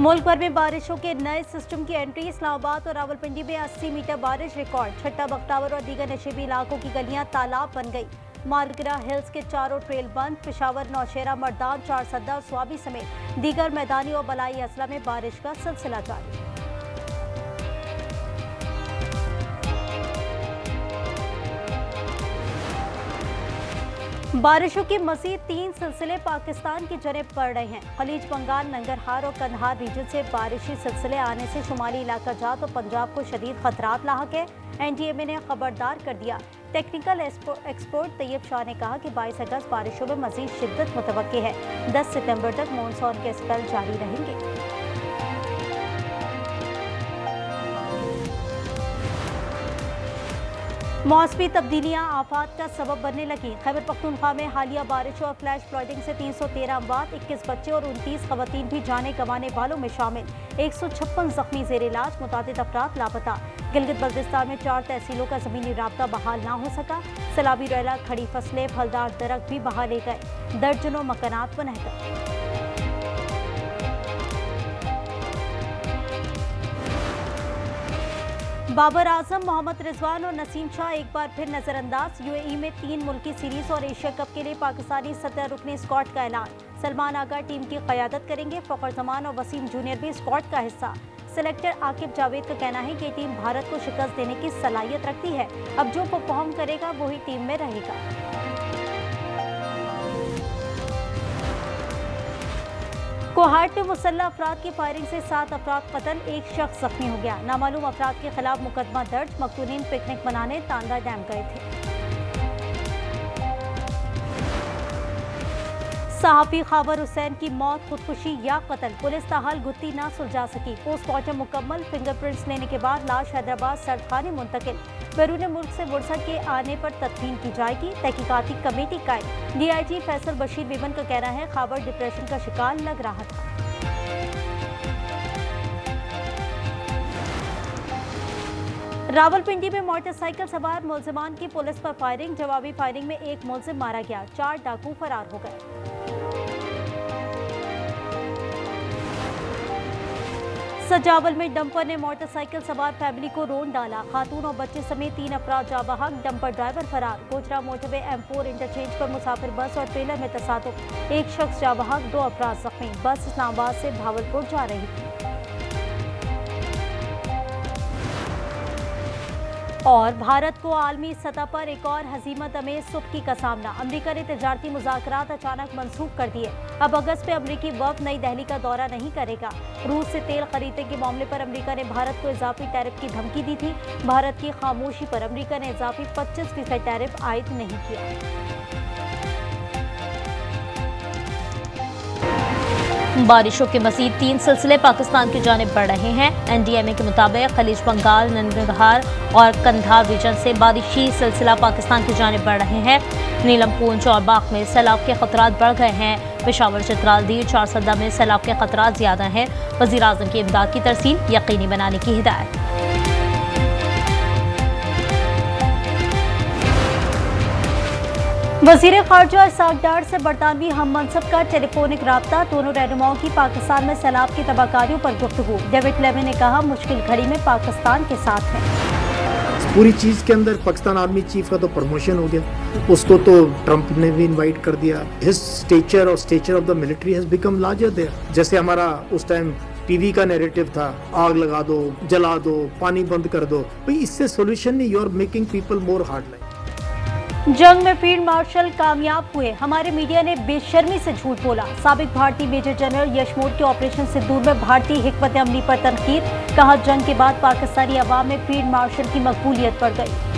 मुल्क भर में बारिशों के नए सिस्टम की एंट्री। इस्लामाबाद और रावलपिंडी में 80 मीटर बारिश रिकॉर्ड। छट्टा बख्तावर और दीगर नशेबी इलाकों की गलियां तालाब बन गई। मालगरा हिल्स के चारों ट्रेल बंद। पेशावर, नौशेरा, मर्दान, चारसद्दा और स्वाबी समेत दीगर मैदानी और बलाई अजला में बारिश का सिलसिला जारी। बारिशों के मजीद 3 सिलसिले पाकिस्तान की जनेब पड़ रहे हैं। खलीज बंगाल, नंगरहार और कंधार रीजन से बारिशी सिलसिले आने से शुमाली इलाका जात और पंजाब को शदीद खतरात लाहक है। NDMA ने खबरदार कर दिया। टेक्निकल एक्सपर्ट तैयब शाह ने कहा कि 22 अगस्त बारिशों में मजीद शिद्दत मुतवक्की है। 10 सितंबर तक मानसून के स्पेल जारी रहेंगे। मौसमी तब्दीलियां आफात का सबब बनने लगी। खैबर पख्तूनख्वा में हालिया बारिशों और फ्लैश फ्लडिंग से 313 अमवात, 21 बच्चे और 29 खवातीन भी जाने गंवाने वालों में शामिल। 156 जख्मी जेर इलाज, मुतादिद अफराद लापता। गिलगित बल्तिस्तान में 4 तहसीलों का जमीनी राब्ता बहाल ना हो सका। सैलाबी रेला, खड़ी फसलें, फलदार दरख्त भी बहा ले गए। दर्जनों मकानात बनह गए। बाबर आजम, मोहम्मद रिजवान और नसीम शाह एक बार फिर नजरअंदाज। UAE में 3 मुल्की सीरीज और एशिया कप के लिए पाकिस्तानी 17 रुकनी स्क्वाड का ऐलान। सलमान आगा टीम की क़यादत करेंगे। फ़खर जमान और वसीम जूनियर भी स्क्वाड का हिस्सा। सेलेक्टर आकिब जावेद का कहना है कि टीम भारत को शिकस्त देने की सलाहियत रखती है। अब जो परफॉर्म करेगा वही टीम में रहेगा। कोहाट में मुसल्लह अफराद की फायरिंग से 7 अफराद कत्ल, 1 शख्स जख्मी हो गया। नामालूम अफराद के खिलाफ मुकदमा दर्ज। मकतूलीन पिकनिक मनाने तांदा डैम गए थे। सहाफ़ी खाबर हुसैन की मौत खुदकुशी या कत्ल, पुलिस ताहाल गुत्थी ना सुलझा सकी। पोस्टमार्टम मुकम्मल। फिंगरप्रिंट्स लेने के बाद लाश हैदराबाद सर्दखाने मुंतकिल। बैरून मुल्क से मुर्सा के आने पर तदफीन की जाएगी। तहकीकाती कमेटी कायम। DIG फैसल बशीर बीबन का कहना है खाबर डिप्रेशन का शिकार लग रहा था। रावलपिंडी में मोटरसाइकिल सवार मुलजिमान की पुलिस पर फायरिंग। जवाबी फायरिंग में 1 मुलजिम मारा गया। 4 डाकू फरार हो गए। सजावल में डंपर ने मोटरसाइकिल सवार फैमिली को रोन डाला। खातून और बच्चे समेत 3 अफराद जाँ बहक। डंपर ड्राइवर फरार। गोजरा मोटरवे M4 इंटरचेंज पर मुसाफिर बस और ट्रेलर में तसादुम। 1 शख्स जाँ बहक, 2 अफराद जख्मी। बस इस्लामाबाद से भावलपुर जा रही थी। और भारत को आलमी सतह पर एक और हजीमत अमेज सुबकी का सामना। अमेरिका ने तिजारती मुज़ाकरात अचानक मनसूख कर दिए। अब अगस्त में अमेरिकी वफ़द नई दिल्ली का दौरा नहीं करेगा। रूस से तेल खरीदने के मामले पर अमेरिका ने भारत को इजाफी टैरिफ की धमकी दी थी। भारत की खामोशी पर अमेरिका ने इजाफी 25% टैरिफ आयद नहीं किया। बारिशों के मजीद 3 सिलसिले पाकिस्तान की जानिब बढ़ रहे हैं। NDMA के मुताबिक खलीज बंगाल, नंगरहार और कंधार रीजन से बारिशी सिलसिला पाकिस्तान की जानिब बढ़ रहे हैं। नीलम, पूंछ और बाग में सैलाब के खतरात बढ़ गए हैं। पेशावर, चित्रालदीर, चारसद्दा में सैलाब के खतरात ज्यादा हैं। वज़ीर आज़म की इमदाद की तरसील यकीनी बनाने की हिदायत। वज़ीर ख़ारजा इसाक डार से बरतानवी हम मनसब का टेलीफोनिक राब्ता। दोनों रहनुमाओं की पाकिस्तान में सैलाब की तबाहकारियों पर गुफ्तगू। डेविड लेवी ने कहा मुश्किल घड़ी में पाकिस्तान के साथ है। पूरी चीज के अंदर पाकिस्तान आर्मी चीफ का तो प्रमोशन हो गया, उसको तो ट्रंप ने भी इनवाइट कर दिया। हिज स्टेचर और stature of the military has become larger there. जैसे हमारा उस टाइम टीवी का नैरेटिव था, आग लगा दो, जला दो, पानी बंद कर दो, भाई इससे सोल्यूशन नहीं। You are making people more hard line. जंग में फील्ड मार्शल कामयाब हुए। हमारे मीडिया ने बेशर्मी से झूठ बोला। साबिक भारतीय मेजर जनरल यशमोर के ऑपरेशन सिंदूर में भारतीय हिकमत अमली पर तनकीद। कहा जंग के बाद पाकिस्तानी अवाम में फील्ड मार्शल की मकबूलियत बढ़ गई।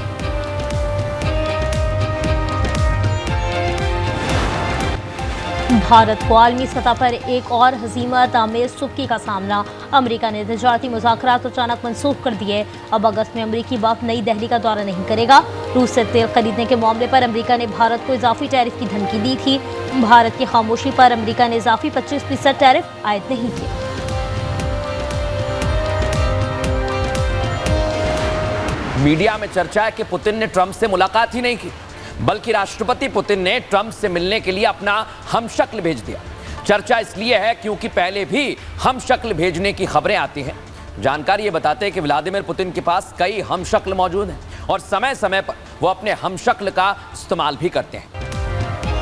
भारत को आलमी सतह पर एक और हजीमत आमेज सुबकी का सामना। अमेरिका ने तिजारती मुज़ाकरात अचानक मनसूख कर दिए। अब अगस्त में अमेरिकी वफ़द नई दिल्ली का दौरा नहीं करेगा। रूस से तेल खरीदने के मामले पर अमेरिका ने भारत को इजाफी टैरिफ की धमकी दी थी। भारत की खामोशी पर अमेरिका ने इजाफी 25% टैरिफ आयद नहीं किया। मीडिया में चर्चा है कि पुतिन ने ट्रंप से मुलाकात ही नहीं की, बल्कि राष्ट्रपति पुतिन ने ट्रंप से मिलने के लिए अपना हमशक्ल भेज दिया। चर्चा इसलिए है क्योंकि पहले भी हम शक्ल भेजने की खबरें आती हैं। जानकारी ये बताते हैं कि व्लादिमीर पुतिन के पास कई हम शक्ल मौजूद हैं और समय समय पर वो अपने हम शक्ल का इस्तेमाल भी करते हैं।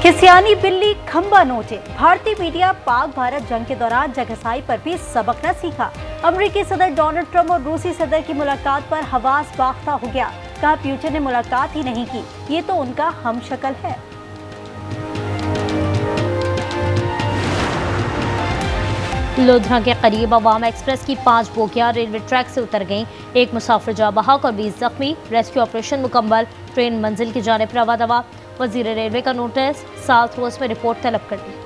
खिसियानी बिल्ली खंबा नोचे। भारतीय मीडिया पाक भारत जंग के दौरान जगहसाई पर भी सबक न सीखा। अमेरिकी सदर डोनाल्ड ट्रंप और रूसी सदर की मुलाकात पर हवास बाख्ता हो गया। कहा पुतिन ने मुलाकात ही नहीं की, ये तो उनका हम शक्ल है। लुधियाना के करीब अवाम एक्सप्रेस की 5 बोगियां रेलवे ट्रैक से उतर गईं। एक मुसाफिर जा बहक और 20 जख्मी। रेस्क्यू ऑपरेशन मुकम्मल। ट्रेन मंजिल की जानिब रवा दवा। वजीर रेलवे का नोटिस, साउथ रोज में रिपोर्ट तलब कर दी।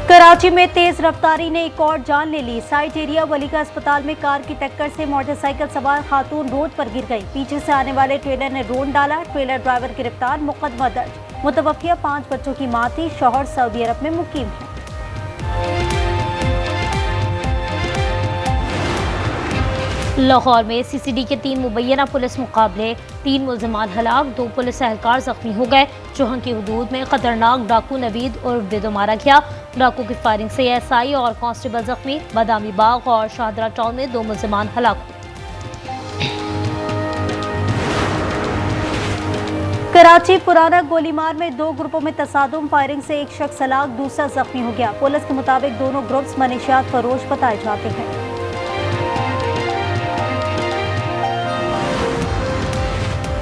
कराची में तेज रफ्तारी ने एक और जान ले ली। साइट एरिया वलीका अस्पताल में कार की टक्कर से मोटरसाइकिल सवार खातून रोड पर गिर गई। पीछे से आने वाले ट्रेलर ने रोड डाला। ट्रेलर ड्राइवर गिरफ्तार, मुकदमा दर्ज। मुतवफ़िया 5 बच्चों की मां थी। शौहर सऊदी अरब में मुकीम है। लाहौर में सीसीडी के 3 मुबैना पुलिस मुकाबले। 3 मुल्जिमान हलाक, 2 पुलिस एहलकार जख्मी हो गए। चौहन की हुदूद में खतरनाक डाकू नवीद उर्फ बेदो मारा गया। डाकू की फायरिंग से एसआई और कांस्टेबल जख्मी। बादामी बाग और शाहदरा टाउन में 2 मुल्जिमान हलाक। कराची पुराना गोलीमार में 2 ग्रुपों में तसादुम। फायरिंग से एक शख्स हलाक, दूसरा जख्मी हो गया। पुलिस के मुताबिक दोनों ग्रुप्स मनीशियात फरोश बताए जाते हैं।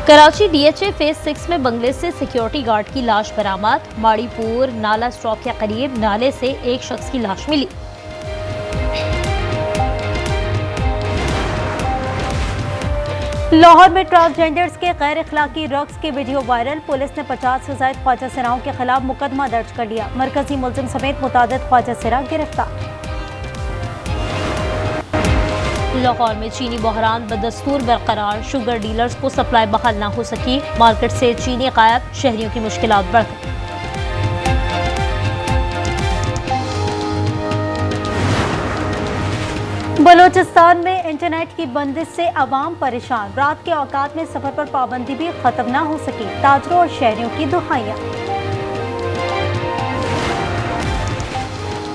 कराची डीएचए फेज 6 में बंगले से सिक्योरिटी गार्ड की लाश बरामद। माड़ीपुर नाला स्टॉप के करीब नाले से एक शख्स की लाश मिली। लाहौर में ट्रांसजेंडर्स के गैर अखलाकी रक्स के वीडियो वायरल। पुलिस ने 50 से ज्यादा ख्वाजा सिराओं के खिलाफ मुकदमा दर्ज कर लिया। मरकजी मुलजिम समेत मुतादिद ख्वाजा सिरा गिरफ्तार। लाहौर में चीनी बहरान बदस्तूर बरकरार। शुगर डीलर्स को सप्लाई बहाल ना हो सकी। मार्केट से चीनी गायब। शहरियों की मुश्किलात बढ़ गई। बलोचिस्तान में इंटरनेट की बंदिश से अवाम परेशान। रात के औकात में सफर पर पाबंदी भी खत्म ना हो सकी। ताजरों और शहरियों की दुहाइयां।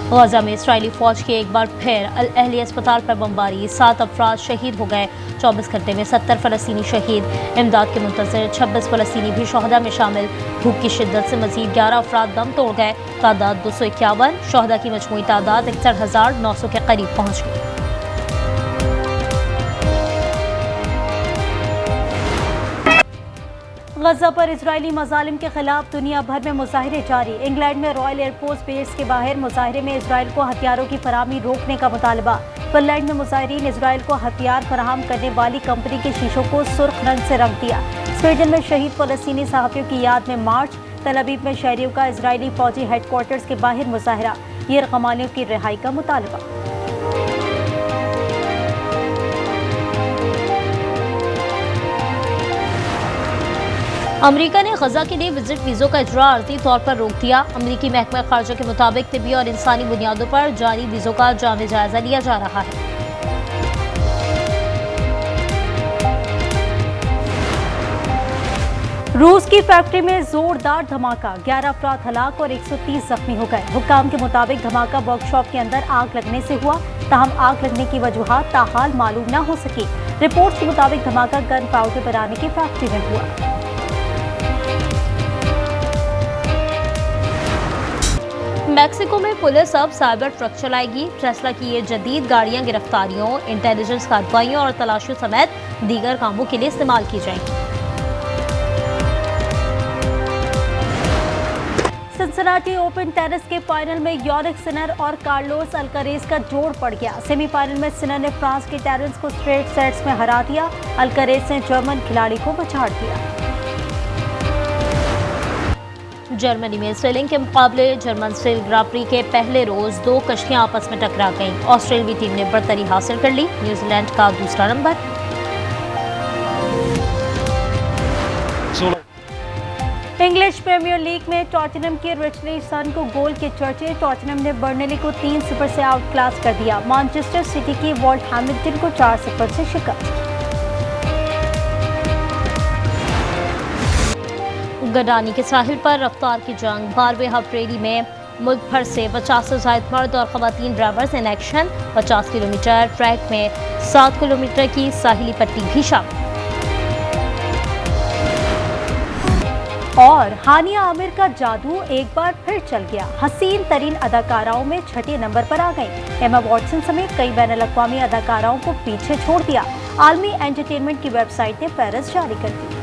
गाजा में इस्राएली फौज की एक बार फिर अल अहली अस्पताल पर बमबारी। 7 अफराद शहीद हो गए। 24 घंटे में 70 फ़लस्तीनी शहीद। इमदाद के मुंतज़िर 26 फ़लस्तीनी भी शहदा में शामिल। भूख की शिद्दत से मजीद 11 अफराद दम तोड़ गए। तादाद 251। शहदा की मजमूई तादाद 61,900 के करीब पहुँच गई। गजा पर इजरायली मजालिम के खिलाफ दुनिया भर में मुजाहिरे जारी। इंग्लैंड में रॉयल एयरफोर्स बेस के बाहर मुजाहिरे में इजरायल को हथियारों की फराहमी रोकने का मुतालबा। फिनलैंड में मुजाहिरीन इजरायल को हथियार फराहम करने वाली कंपनी के शीशों को सुर्ख रंग से रंग दिया। स्वीडन में शहीद फलस्तीनी सहाफ़ियों की याद में मार्च। तल अवीव में शहरियों का इजरायली फौजी हेडक्वार्टर्स के बाहर मुजाहिरा। यरगमालियों की रिहाई का मुतालबा। अमेरिका ने गजा के लिए विजिट वीज़ों का इजरा आर्जी तौर पर रोक दिया। अमेरिकी महकमा खारजा के मुताबिक तिबी और इंसानी बुनियादों पर जारी वीज़ों का जामे जायजा लिया जा रहा है। रूस की फैक्ट्री में जोरदार धमाका। 11 अफराद हलाक और 130 जख्मी हो गए। हुक्काम के मुताबिक धमाका वर्कशॉप के अंदर आग लगने से हुआ। ताहम आग लगने की वजूहात ताहाल मालूम न हो सकी। रिपोर्ट्स के मुताबिक धमाका गन पाउडर बनाने की फैक्ट्री में हुआ। मैक्सिको में पुलिस अब साइबर ट्रक चलाएगी। टेस्ला की ये जदीद गाड़ियां गिरफ्तारियों, इंटेलिजेंस कार्रवाइयों और तलाशियों समेत दीगर कामों के लिए इस्तेमाल की जाएंगी। सिंसिनाटी ओपन टेनिस के फाइनल में यानिक सिनर और कार्लोस अल्कारेज का जोड़ पड़ गया। सेमीफाइनल में सिनर ने फ्रांस के टेरेंस को स्ट्रेट सेट्स में हरा दिया। अल्कारेज ने जर्मन खिलाड़ी को पछाड़ दिया। जर्मनी में सेलिंग के मुकाबले जर्मन सेल ग्रां-प्री के पहले रोज 2 कश्तियां आपस में टकरा गईं। ऑस्ट्रेलियाई टीम ने बर्तरी हासिल कर ली। न्यूजीलैंड का दूसरा नंबर। इंग्लिश प्रीमियर लीग में टॉटनहम के रिचर्डसन को गोल के चर्चे। टॉटनहम ने बर्नली को 3-0 से आउट क्लास कर दिया। मैनचेस्टर सिटी की वॉल्टहैम्पटन को 4-0 से शिकस्त। गडानी के साहिल पर रफ्तार की जंग 12वें हब रैली में मुल्क भर से 50 से ज्यादा मर्द और खवातीन drivers in action. 50 kilometre track में 7 किलोमीटर की साहिली पट्टी भी शामिल। और हानिया आमिर का जादू एक बार फिर चल गया। हसीन तरीन अदाकाराओं में छठे नंबर पर आ गई। एमा वॉटसन समेत कई बैनुल-अक़वामी अदाकाराओं को पीछे छोड़ दिया। आलमी एंटरटेनमेंट की वेबसाइट ने फहरिस्त जारी कर दी।